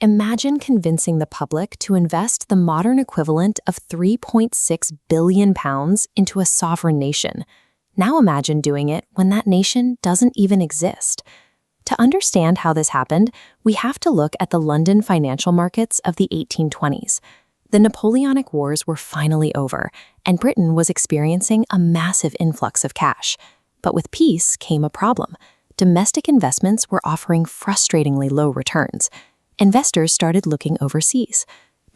Imagine convincing the public to invest the modern equivalent of £3.6 billion into a sovereign nation. Now imagine doing it when that nation doesn't even exist. To understand how this happened, we have to look at the London financial markets of the 1820s. The Napoleonic Wars were finally over, and Britain was experiencing a massive influx of cash. But with peace came a problem. Domestic investments were offering frustratingly low returns. Investors started looking overseas.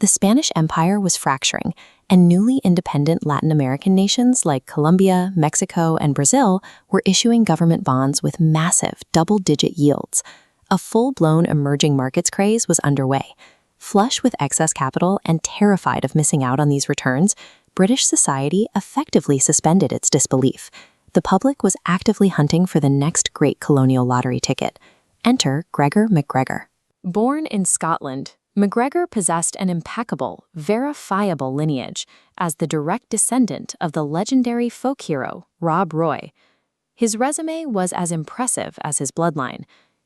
The Spanish Empire was fracturing, and newly independent Latin American nations like Colombia, Mexico, and Brazil were issuing government bonds with massive double-digit yields. A full-blown emerging markets craze was underway. Flush with excess capital and terrified of missing out on these returns, British society effectively suspended its disbelief. The public was actively hunting for the next great colonial lottery ticket. Enter Gregor MacGregor. Born in Scotland, MacGregor possessed an impeccable, verifiable lineage as the direct descendant of the legendary folk hero, Rob Roy. His resume was as impressive as his bloodline.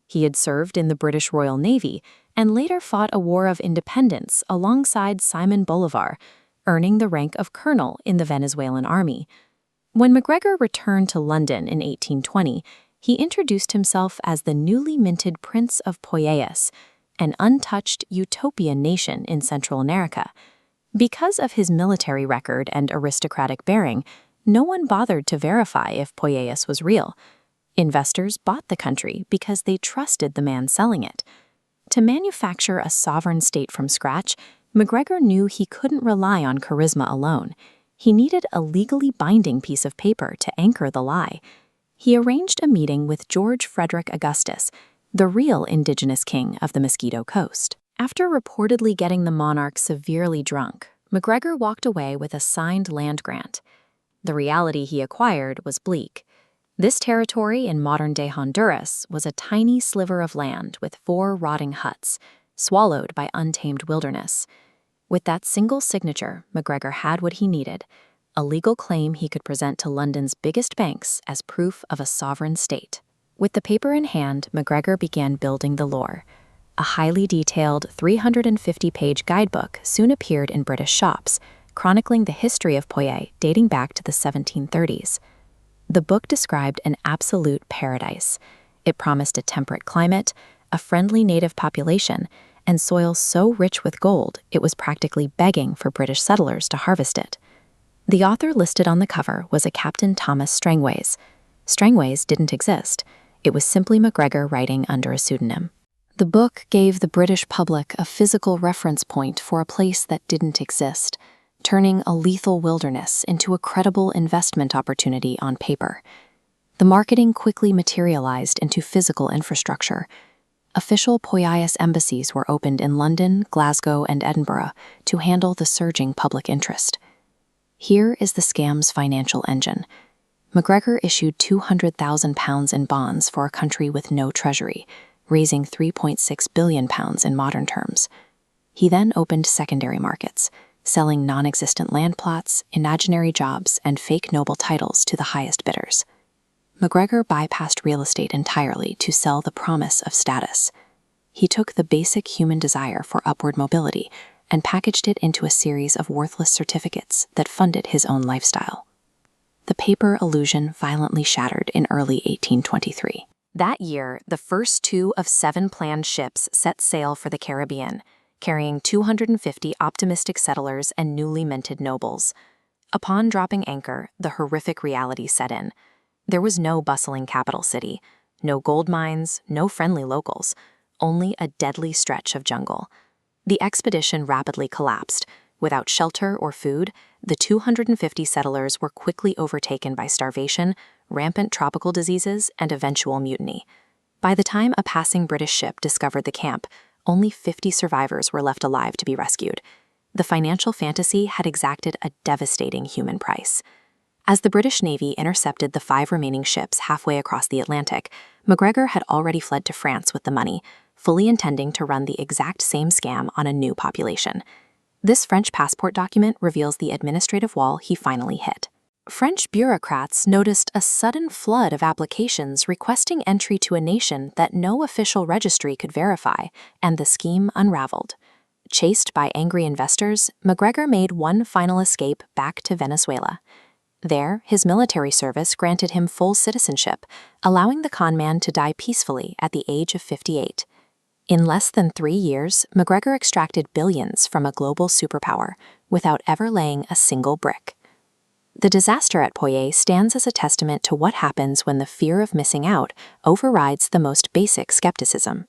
He had served in the British Royal Navy and later fought a war of independence alongside Simon Bolivar, earning the rank of colonel in the Venezuelan army. When MacGregor returned to London in 1820, he introduced himself as the newly minted Prince of Poyais, an untouched utopian nation in Central America. Because of his military record and aristocratic bearing, no one bothered to verify if Poyais was real. Investors bought the country because they trusted the man selling it. To manufacture a sovereign state from scratch, MacGregor knew he couldn't rely on charisma alone. He needed a legally binding piece of paper to anchor the lie. He arranged a meeting with George Frederick Augustus, the real indigenous king of the Mosquito Coast. After reportedly getting the monarch severely drunk, MacGregor walked away with a signed land grant. The reality he acquired was bleak. This territory in modern-day Honduras was a tiny sliver of land with 4 rotting huts, swallowed by untamed wilderness. With that single signature, MacGregor had what he needed, a legal claim he could present to London's biggest banks as proof of a sovereign state. With the paper in hand, MacGregor began building the lore. A highly detailed 350-page guidebook soon appeared in British shops, chronicling the history of Poyais dating back to the 1730s. The book described an absolute paradise. It promised a temperate climate, a friendly native population, and soil so rich with gold it was practically begging for British settlers to harvest it. The author listed on the cover was a Captain Thomas Strangways. Strangways didn't exist. It was simply MacGregor writing under a pseudonym. The book gave the British public a physical reference point for a place that didn't exist, turning a lethal wilderness into a credible investment opportunity on paper. The marketing quickly materialized into physical infrastructure. Official Poyais embassies were opened in London, Glasgow, and Edinburgh to handle the surging public interest. Here is the scam's financial engine. MacGregor issued £200,000 in bonds for a country with no treasury, raising £3.6 billion in modern terms. He then opened secondary markets, selling non-existent land plots, imaginary jobs, and fake noble titles to the highest bidders. MacGregor bypassed real estate entirely to sell the promise of status. He took the basic human desire for upward mobility and packaged it into a series of worthless certificates that funded his own lifestyle. The paper illusion violently shattered in early 1823. That year, the first 2 of 7 planned ships set sail for the Caribbean, carrying 250 optimistic settlers and newly minted nobles. Upon dropping anchor, the horrific reality set in. There was no bustling capital city, no gold mines, no friendly locals, only a deadly stretch of jungle. The expedition rapidly collapsed. Without shelter or food, the 250 settlers were quickly overtaken by starvation, rampant tropical diseases, and eventual mutiny. By the time a passing British ship discovered the camp, only 50 survivors were left alive to be rescued. The financial fantasy had exacted a devastating human price. As the British Navy intercepted the 5 remaining ships halfway across the Atlantic, MacGregor had already fled to France with the money, fully intending to run the exact same scam on a new population. This French passport document reveals the administrative wall he finally hit. French bureaucrats noticed a sudden flood of applications requesting entry to a nation that no official registry could verify, and the scheme unraveled. Chased by angry investors, McGregor made one final escape back to Venezuela. There, his military service granted him full citizenship, allowing the conman to die peacefully at the age of 58. In less than 3 years, McGregor extracted billions from a global superpower without ever laying a single brick. The disaster at Poyais stands as a testament to what happens when the fear of missing out overrides the most basic skepticism.